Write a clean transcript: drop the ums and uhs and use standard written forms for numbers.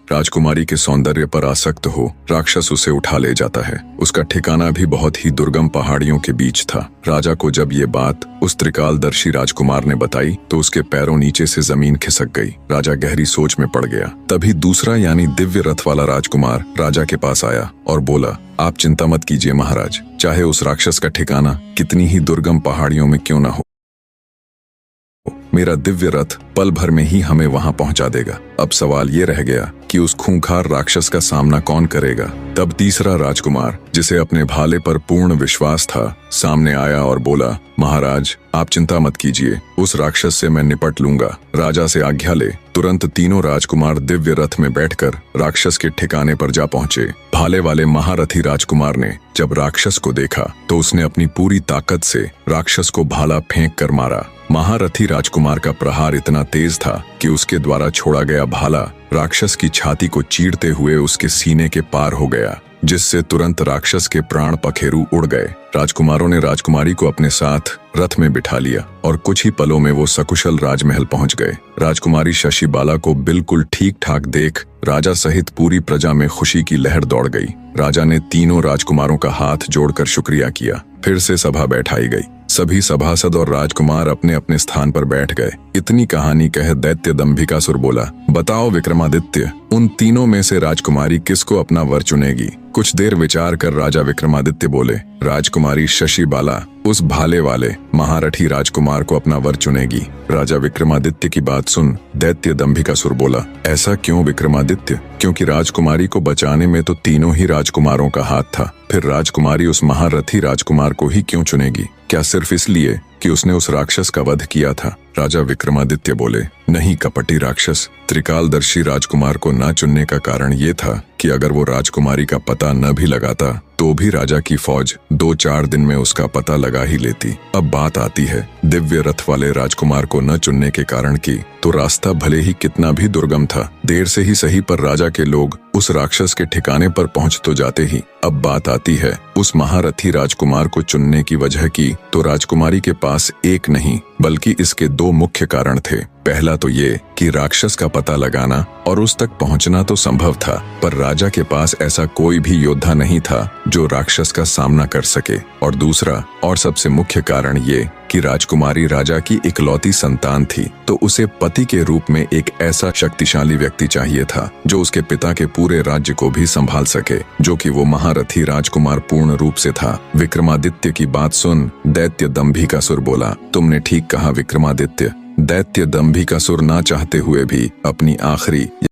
राजकुमारी के सौंदर्य पर आसक्त हो राक्षस उसे उठा ले जाता है। उसका ठिकाना भी बहुत ही दुर्गम पहाड़ियों के बीच था। राजा को जब ये बात उस त्रिकालदर्शी राजकुमार ने बताई तो उसके पैरों नीचे से जमीन खिसक गई। राजा गहरी सोच में पड़ गया। तभी दूसरा यानी दिव्य रथ वाला राजकुमार राजा के पास आया और बोला, आप चिंता मत कीजिए महाराज, चाहे उस राक्षस का ठिकाना कितनी ही दुर्गम पहाड़ियों में क्यों न हो, मेरा दिव्य रथ पल भर में ही हमें वहां पहुंचा देगा। अब सवाल ये रह गया कि उस खूंखार राक्षस का सामना कौन करेगा। तब तीसरा राजकुमार, जिसे अपने भाले पर पूर्ण विश्वास था, सामने आया और बोला, महाराज आप चिंता मत कीजिए, उस राक्षस से मैं निपट लूंगा। राजा से आज्ञा ले। तुरंत तीनों राजकुमार दिव्य रथ में बैठकर राक्षस के ठिकाने पर जा पहुंचे। भाले वाले महारथी राजकुमार ने जब राक्षस को देखा तो उसने अपनी पूरी ताकत से राक्षस को भाला फेंक कर मारा। महारथी राजकुमार का प्रहार इतना तेज था कि उसके द्वारा छोड़ा गया भाला राक्षस की छाती को चीरते हुए उसके सीने के पार हो गया, जिससे तुरंत राक्षस के प्राण पखेरु उड़ गए। राजकुमारों ने राजकुमारी को अपने साथ रथ में बिठा लिया और कुछ ही पलों में वो सकुशल राजमहल पहुंच गए। राजकुमारी शशिबाला को बिल्कुल ठीक ठाक देख राजा सहित पूरी प्रजा में खुशी की लहर दौड़ गई। राजा ने तीनों राजकुमारों का हाथ जोड़कर शुक्रिया किया। फिर से सभा बैठाई गई। सभी सभासद और राजकुमार अपने अपने स्थान पर बैठ गए। इतनी कहानी कह दैत्य दंभिकासुर बोला, बताओ विक्रमादित्य, उन तीनों में से राजकुमारी किसको अपना वर चुनेगी? कुछ देर विचार कर राजा विक्रमादित्य बोले, राजकुमारी शशिबाला उस भाले वाले महारथी राजकुमार को अपना वर चुनेगी। राजा विक्रमादित्य की बात सुन दैत्य दंभिकासुर बोला, ऐसा क्यों विक्रमादित्य? क्योंकि राजकुमारी को बचाने में तो तीनों ही राजकुमारों का हाथ था। फिर राजकुमारी उस महारथी राजकुमार को ही क्यों चुनेगी? क्या सिर्फ इसलिए कि उसने उस राक्षस का वध किया था? राजा विक्रमादित्य बोले, नहीं कपटी राक्षस, त्रिकालदर्शी राजकुमार को न चुनने का कारण ये था कि अगर वो राजकुमारी का पता न भी लगाता तो भी राजा की फौज 2-4 दिन में उसका पता लगा ही लेती। अब बात आती है दिव्य रथ वाले राजकुमार को न चुनने के कारण की, तो रास्ता भले ही कितना भी दुर्गम था, देर से ही सही पर राजा के लोग उस राक्षस के ठिकाने पर पहुंच तो जाते ही। अब बात आती है उस महारथी राजकुमार को चुनने की वजह की, तो राजकुमारी के पास एक नहीं बल्कि इसके 2 मुख्य कारण थे। पहला तो ये कि राक्षस का पता लगाना और उस तक पहुंचना तो संभव था, पर राजा के पास ऐसा कोई भी योद्धा नहीं था जो राक्षस का सामना कर सके। और दूसरा और सबसे मुख्य कारण ये कि राजकुमारी राजा की इकलौती संतान थी, तो उसे पति के रूप में एक ऐसा शक्तिशाली व्यक्ति चाहिए था जो उसके पिता के पूरे राज्य को भी संभाल सके, जो कि वो महारथी राजकुमार पूर्ण रूप से था। विक्रमादित्य की बात सुन दैत्य दंभिकासुर बोला, तुमने ठीक कहा विक्रमादित्य। दैत्य दंभिकासुर ना चाहते हुए भी अपनी आखिरी